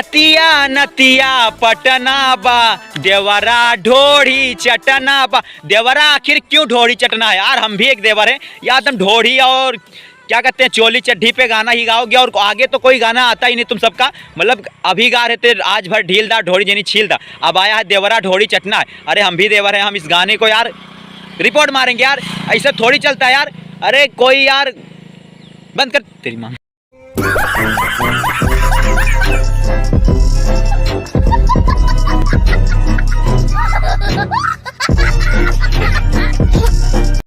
नतिया नतिया पटना बा, देवरा ढोड़ी चटना बा। देवरा आखिर क्यों ढोड़ी चटना है यार? हम भी एक देवर हैं यार, तुम ढोड़ी और क्या कहते हैं चोली चड्ढी पे गाना ही गाओगे और आगे तो कोई गाना आता ही नहीं तुम सबका। मतलब अभी गा रहे थे आज भर ढीलदा ढोड़ी जनी छीलदा, अब आया है देवरा ढोड़ी चटना है। अरे हम भी देवर हैं, हम इस गाने को यार रिपोर्ट मारेंगे यार, ऐसा थोड़ी चलता है यार। अरे कोई यार बंद कर तेरी माँ।